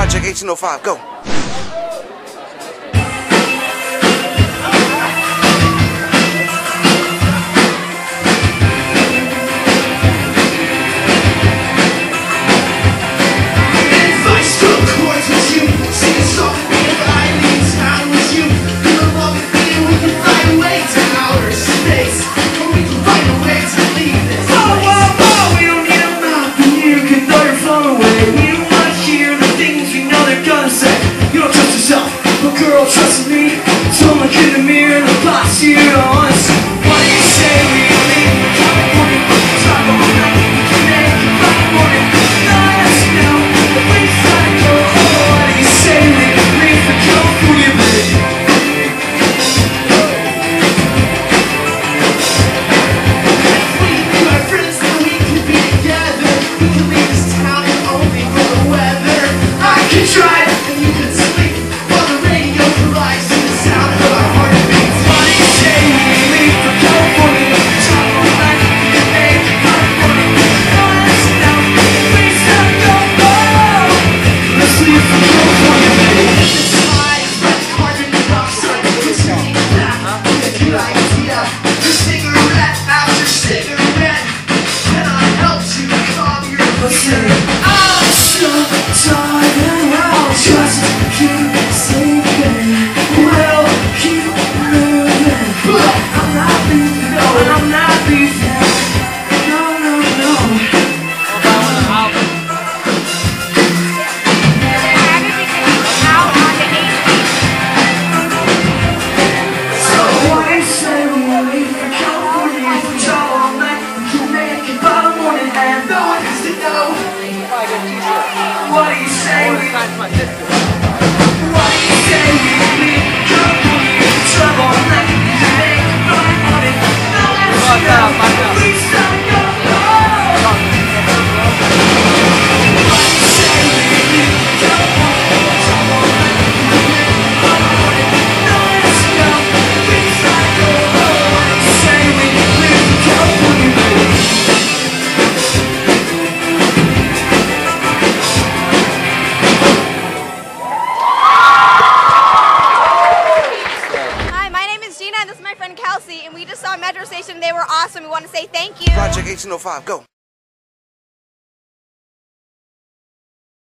Project 1805, go. Trust me, so look in the mirror and the box you on. What do you say we leave California? Talk all night, make it by the morning. Not us now, the place I go. What do you say we leave for California, baby? We are friends and we can be together. We can leave this town only for the weather. I can drive and you can sleep. I'm so tired and I'll just keep sleeping. We'll keep moving, but I'm not leaving. No, I'm not leaving. No, no, no. So what do you say when we leave for California? If we travel all night, we can make it by the morning and no one has to know. What do you say we What do you say we leave California? Travel all night, we can make it by the morning. No one has to know. Please don't go. What do you say we leave California? Travel all night, we can make it by the morning. No one has to know. Please don't go. What do you say we leave California, baby? This is my friend Kelsey, and we just saw Metro Station. They were awesome. We want to say thank you. Project 1805, go.